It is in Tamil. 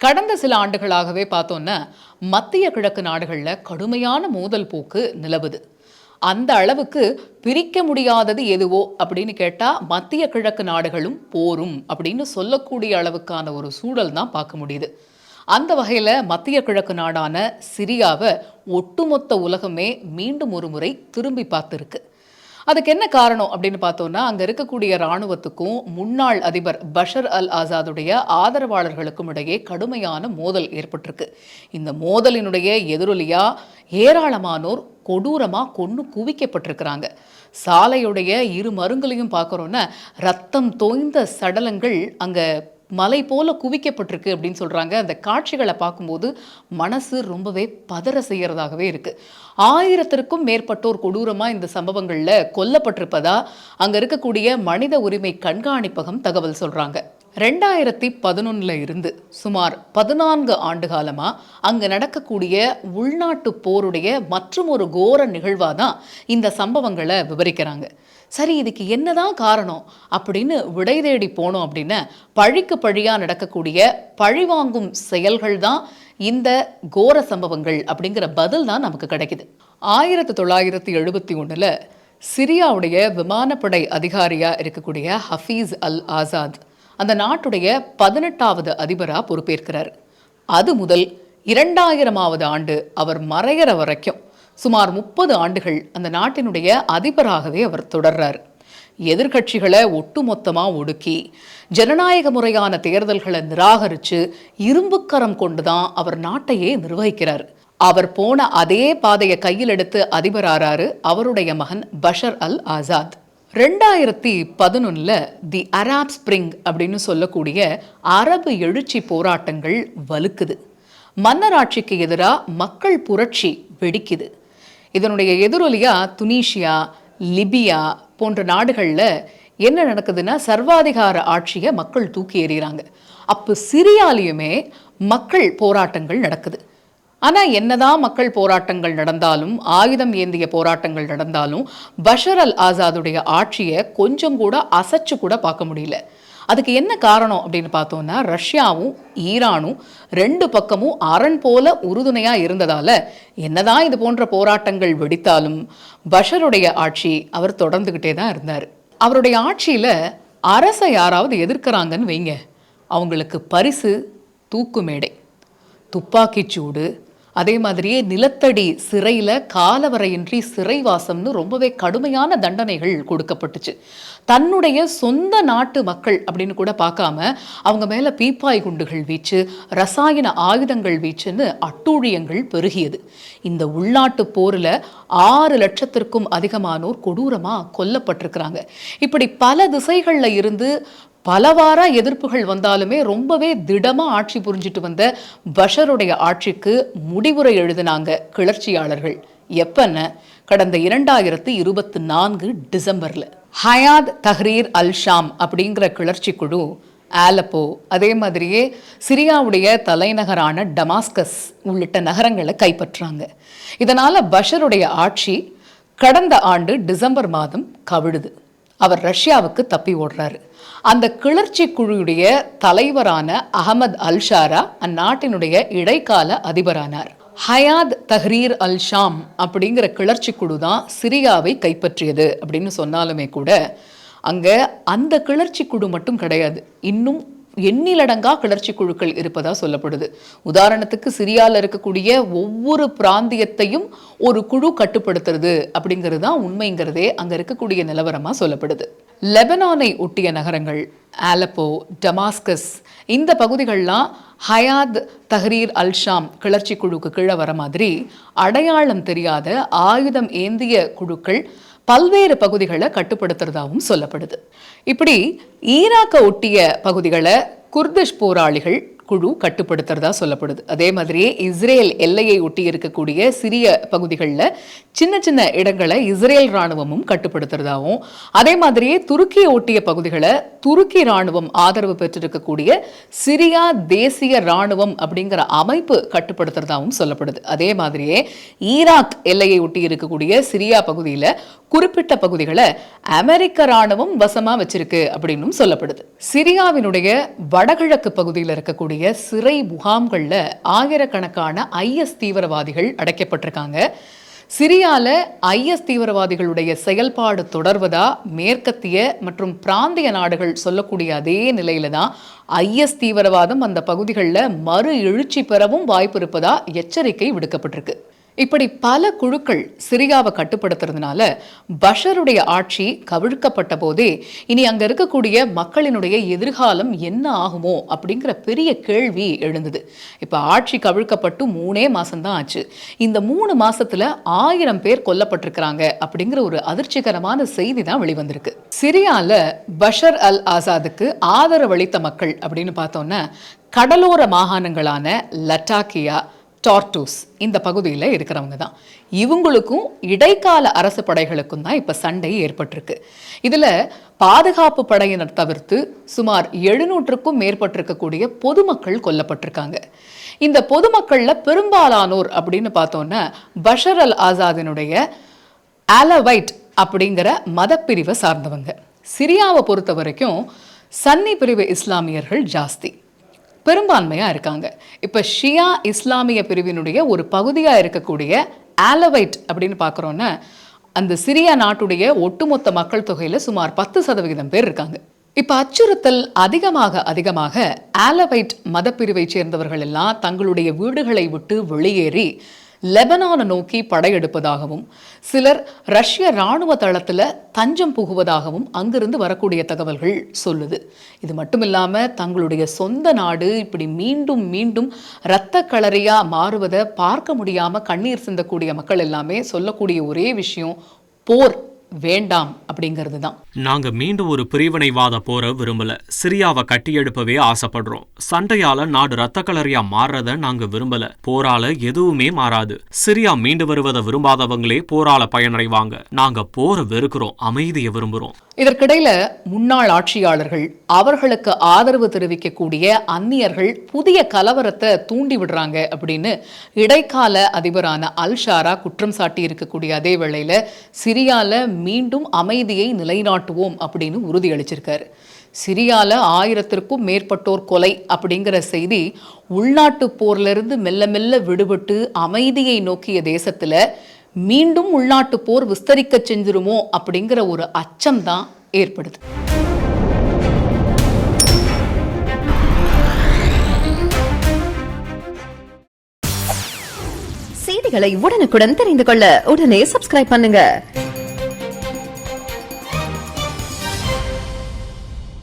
கடந்த சில ஆண்டுகளாகவே பார்த்தோன்னா மத்திய கிழக்கு நாடுகளில் கடுமையான மோதல் போக்கு நிலவுது. அந்த அளவுக்கு பிரிக்க முடியாதது எதுவோ அப்படின்னு கேட்டால் மத்திய கிழக்கு நாடுகளும் போரும் அப்படின்னு சொல்லக்கூடிய அளவுக்கான ஒரு சூழல் தான் பார்க்க முடியுது. அந்த வகையில் மத்திய கிழக்கு நாடான சிரியாவை ஒட்டுமொத்த உலகமே மீண்டும் ஒரு முறை திரும்பி பார்த்துருக்கு. அதுக்கு என்ன காரணம் அப்படின்னு பார்த்தோம்னா, அங்கே இருக்கக்கூடிய இராணுவத்துக்கும் முன்னாள் அதிபர் பஷர் அல் ஆசாதுடைய ஆதரவாளர்களுக்கும் இடையே கடுமையான மோதல் ஏற்பட்டிருக்கு. இந்த மோதலினுடைய எதிரொலியாக ஏராளமானோர் கொடூரமாக கொன்று குவிக்கப்பட்டிருக்கிறாங்க. சாலையுடைய இரு மருங்களையும் பார்க்குறோன்னா ரத்தம் தோய்ந்த சடலங்கள் அங்கே மலை போல குவிக்கப்பட்டிருக்கு அப்படின்னு சொல்கிறாங்க. அந்த காட்சிகளை பார்க்கும்போது மனசு ரொம்பவே பதற செய்கிறதாகவே இருக்குது. 1000த்திற்கும் மேற்பட்டோர் கொடூரமாக இந்த சம்பவங்களில் கொல்லப்பட்டிருப்பதா அங்கே இருக்கக்கூடிய மனித உரிமை கண்காணிப்பகம் தகவல் சொல்கிறாங்க. 2011 இருந்து சுமார் 14 ஆண்டு காலமாக அங்கே நடக்கக்கூடிய உள்நாட்டு போருடைய மற்றும் ஒரு கோர நிகழ்வாக தான் இந்த சம்பவங்களை விவரிக்கிறாங்க. சரி, இதுக்கு என்னதான் காரணம் அப்படின்னு விடை தேடி போனோம் அப்படின்னா, பழிக்கு பழியாக நடக்கக்கூடிய பழிவாங்கும் செயல்கள் தான் இந்த கோர சம்பவங்கள் அப்படிங்கிற பதில் தான் நமக்கு கிடைக்குது. 1971 சிரியாவுடைய விமானப்படை அதிகாரியாக இருக்கக்கூடிய ஹஃபீஸ் அல் ஆசாத் அந்த நாட்டுடைய 18வது அதிபராக பொறுப்பேற்கிறார். அது முதல் 2000வது ஆண்டு அவர் மறைகிற வரைக்கும் சுமார் 30 ஆண்டுகள் அந்த நாட்டினுடைய அதிபராகவே அவர் தொடர்றார். எதிர்கட்சிகளை ஒட்டுமொத்தமாக ஒடுக்கி ஜனநாயக முறையான தேர்தல்களை நிராகரித்து இரும்புக்கரம் கொண்டு தான் அவர் நாட்டையே நிர்வகிக்கிறார். அவர் போன அதே பாதையை கையில் எடுத்து அதிபராறாரு அவருடைய மகன் பஷர் அல் ஆசாத். 2011 தி அராப் ஸ்பிரிங் அப்படின்னு சொல்லக்கூடிய அரபு எழுச்சி போராட்டங்கள் வலுக்குது. மன்னராட்சிக்கு எதிராக மக்கள் புரட்சி வெடிக்குது. இதனுடைய எதிரொலியா துனிஷியா, லிபியா போன்ற நாடுகளில் என்ன நடக்குதுன்னா, சர்வாதிகார ஆட்சியை மக்கள் தூக்கி எறிகிறாங்க. அப்போ சிரியாலையுமே மக்கள் போராட்டங்கள் நடக்குது. ஆனால் என்னதான் மக்கள் போராட்டங்கள் நடந்தாலும், ஆயுதம் ஏந்திய போராட்டங்கள் நடந்தாலும், பஷர் அல் ஆசாதுடைய ஆட்சியை கொஞ்சம் கூட அசைச்சு கூட பார்க்க முடியல. அதுக்கு என்ன காரணம் அப்படின்னு பார்த்தோம்னா, ரஷ்யாவும் ஈரானும் 2 பக்கமும் அரண் போல உறுதுணையாக இருந்ததால் என்னதான் இது போன்ற போராட்டங்கள் வெடித்தாலும் பஷருடைய ஆட்சி அவர் தொடர்ந்துக்கிட்டே தான் இருந்தார். அவருடைய ஆட்சியில் அரசை யாராவது எதிர்க்கிறாங்கன்னு வைங்க, அவங்களுக்கு பரிசு தூக்கு மேடை, துப்பாக்கிச்சூடு, அதே மாதிரியே நிலத்தடி சிறையில் காலவரையின்றி சிறைவாசம்னு ரொம்பவே கடுமையான தண்டனைகள் கொடுக்கப்பட்டுச்சு. தன்னுடைய சொந்த நாட்டு மக்கள் அப்படின்னு கூட பார்க்காம அவங்க மேலே பீப்பாய் குண்டுகள் வீச்சு, ரசாயன ஆயுதங்கள் வீச்சுன்னு அட்டூழியங்கள் பெருகியது. இந்த உள்நாட்டு போரில் 6 லட்சத்திற்கும் அதிகமானோர் கொடூரமாக கொல்லப்பட்டிருக்கிறாங்க. இப்படி பல திசைகளில் இருந்து பலவார எதிர்ப்புகள் வந்தாலுமே ரொம்பவே திடமாக ஆட்சி புரிஞ்சிட்டு வந்த பஷருடைய ஆட்சிக்கு முடிவுரை எழுதினாங்க கிளர்ச்சியாளர்கள். எப்பன்னு கடந்த 2024 டிசம்பரில் ஹயாத் தஹ்ரீர் அல் ஷாம் அப்படிங்கிற கிளர்ச்சி குழு ஆலப்போ, அதே மாதிரியே சிரியாவுடைய தலைநகரான டமாஸ்கஸ் உள்ளிட்ட நகரங்களை கைப்பற்றாங்க. இதனால் பஷருடைய ஆட்சி கடந்த ஆண்டு டிசம்பர் மாதம் கவிழுது. அவர் ரஷ்யாவுக்கு தப்பி ஓடுறாரு. அந்த கிளர்ச்சி குழுவுடைய தலைவரான அகமது அல்ஷாரா அந்நாட்டினுடைய இடைக்கால அதிபரானார். ஹயாத் தஹ்ரீர் அல் ஷாம் அப்படிங்கிற கிளர்ச்சி குழு தான் சிரியாவை கைப்பற்றியது அப்படின்னு சொன்னாலுமே கூட அங்கே அந்த கிளர்ச்சி குழு மட்டும் கிடையாது, இன்னும் எண்ணிலடங்கா கிளர்ச்சி குழுக்கள் இருப்பதா சொல்லப்படுது. உதாரணத்துக்கு சிரியாவில் இருக்கக்கூடிய ஒவ்வொரு பிராந்தியத்தையும் ஒரு குழு கட்டுப்படுத்துறது அப்படிங்கிறது தான் உண்மைங்கிறதே அங்கே இருக்கக்கூடிய நிலவரமாக சொல்லப்படுது. லெபனானை ஒட்டிய நகரங்கள் ஆலப்போ, டமாஸ்கஸ், இந்த பகுதிகள்லாம் ஹயாத் தஹ்ரீர் அல் ஷாம் கிளர்ச்சி குழுக்கு கீழே வர மாதிரி அடையாளம் தெரியாத ஆயுதம் ஏந்திய குழுக்கள் பல்வேறு பகுதிகளை கட்டுப்படுத்துறதாகவும் சொல்லப்படுது. இப்படி ஈராக்கை ஒட்டிய பகுதிகளை குர்திஷ் போராளிகள் குழு கட்டுப்படுத்துறதா சொல்லப்படுது. அதே மாதிரியே இஸ்ரேல் எல்லையை ஒட்டி இருக்கக்கூடிய சிறிய பகுதிகளில் சின்ன சின்ன இடங்களை இஸ்ரேல் இராணுவமும் கட்டுப்படுத்துறதாகவும், அதே மாதிரியே துருக்கியை ஒட்டிய பகுதிகளை துருக்கி இராணுவம் ஆதரவு பெற்றிருக்கக்கூடிய சிரியா தேசிய இராணுவம் அப்படிங்கிற அமைப்பு கட்டுப்படுத்துறதாகவும் சொல்லப்படுது. அதே மாதிரியே ஈராக் எல்லையை ஒட்டி இருக்கக்கூடிய சிரியா பகுதியில் குறிப்பிட்ட பகுதிகளை அமெரிக்க ராணுவம் வசமா வச்சிருக்கு அப்படின்னு சொல்லப்படுது. சிரியாவினுடைய வடகிழக்கு பகுதியில் இருக்கக்கூடிய சிறை முகாம்கள்ல ஆயிரக்கணக்கான IS தீவிரவாதிகள் அடைக்கப்பட்டிருக்காங்க. சிரியால IS தீவிரவாதிகளுடைய செயல்பாடு தொடர்வதா மேற்கத்திய மற்றும் பிராந்திய நாடுகள் சொல்லக்கூடிய அதே நிலையில தான் IS தீவிரவாதம் அந்த பகுதிகளில் மறு எழுச்சி பெறவும் வாய்ப்பு இருப்பதா எச்சரிக்கை விடுக்கப்பட்டிருக்கு. இப்படி பல குழுக்கள் சிரியாவை கட்டுப்படுத்துறதுனால பஷருடைய ஆட்சி கவிழ்க்கப்பட்ட போதே இனி அங்க இருக்கக்கூடிய மக்களினுடைய எதிர்காலம் என்ன ஆகுமோ அப்படிங்கிற பெரிய கேள்வி எழுந்தது. இப்ப ஆட்சி கவிழ்க்கப்பட்டு 3 மாசம்தான் ஆச்சு. இந்த 3 மாசத்துல 1000 பேர் கொல்லப்பட்டிருக்கிறாங்க அப்படிங்கிற ஒரு அதிர்ச்சிகரமான செய்தி தான் வெளிவந்திருக்கு. சிரியால பஷர் அல் ஆசாதுக்கு ஆதரவளித்த மக்கள் அப்படின்னு பார்த்தோம்னா கடலோர மாகாணங்களான லட்டாக்கியா, டார்டூஸ் இந்த பகுதியில் இருக்கிறவங்க தான். இவங்களுக்கும் இடைக்கால அரசு படைகளுக்கும் தான் இப்போ சண்டை ஏற்பட்டிருக்கு. இதில் பாதுகாப்பு படையினர் தவிர்த்து சுமார் 700க்கும் மேற்பட்டிருக்கக்கூடிய பொதுமக்கள் கொல்லப்பட்டிருக்காங்க. இந்த பொதுமக்களில் பெரும்பாலானோர் அப்படின்னு பார்த்தோன்னா பஷர் அல் ஆசாதினுடைய அலவைட் அப்படிங்கிற மதப்பிரிவை சார்ந்தவங்க. சிரியாவை பொறுத்த வரைக்கும் சன்னி பிரிவு இஸ்லாமியர்கள் ஜாஸ்தி பெரும்பான்மையாக இருக்காங்க. இப்போ ஷியா இஸ்லாமிய பிரிவினுடைய ஒரு பகுதியாக இருக்கக்கூடிய ஆலவைட் அப்படின்னு பார்க்குறோன்னா அந்த சிரியா நாட்டுடைய ஒட்டுமொத்த மக்கள் தொகையில் சுமார் 10% பேர் இருக்காங்க. இப்போ அச்சுறுத்தல் அதிகமாக ஆலவைட் மதப்பிரிவை சேர்ந்தவர்கள் எல்லாம் தங்களுடைய வீடுகளை விட்டு வெளியேறி லெபனானை நோக்கி படையெடுப்பதாகவும் சிலர் ரஷ்ய இராணுவ தளத்தில் தஞ்சம் புகுவதாகவும் அங்கிருந்து வரக்கூடிய தகவல்கள் சொல்லுது. இது மட்டும் இல்லாமல் தங்களுடைய சொந்த நாடு இப்படி மீண்டும் மீண்டும் இரத்த களரியா மாறுவதை பார்க்க முடியாமல் கண்ணீர் சிந்தக்கூடிய மக்கள் எல்லாமே சொல்லக்கூடிய ஒரே விஷயம் போர் வேண்டாம் அப்படிங்கிறது தான். நாங்க மீண்டும் ஒரு பிரிவினைவாத போரை விரும்பல. சிரியாவை கட்டியெடுப்பவே ஆசைப்படுறோம். சண்டையால நாடு ரத்த கலரியா மாறுறத நாங்க விரும்பல. போரால எதுவுமே மாறாது. சிரியா மீண்டு வருவதை விரும்பாதவங்களே போரால பயனடைவாங்க. நாங்க போரை வெறுக்கிறோம், அமைதியை விரும்புறோம். இதற்கிடையில முன்னாள் ஆட்சியாளர்கள், அவர்களுக்கு ஆதரவு தெரிவிக்கக்கூடிய அந்நியர்கள் புதிய கலவரத்தை தூண்டி விடுறாங்க அப்படின்னு இடைக்கால அதிபரான அல் ஷாரா குற்றம் சாட்டி இருக்கக்கூடிய அதே வேளையில சிரியால மீண்டும் அமைதியை நிலைநாட்டுவோம் அப்படின்னு உறுதியளிச்சிருக்காரு. சிரியால 1000க்கும் மேற்பட்டோர் கொலை அப்படிங்கிற செய்தி உள்நாட்டு போர்லிருந்து மெல்ல மெல்ல விடுபட்டு அமைதியை நோக்கிய தேசத்துல மீண்டும் உள்நாட்டு போர் விஸ்தரிக்க செஞ்சிருமோ அப்படிங்கிற ஒரு அச்சம் தான் ஏற்படுது. செய்திகளை உடனுக்குடன் தெரிந்து கொள்ள உடனே சப்ஸ்கிரைப் பண்ணுங்க.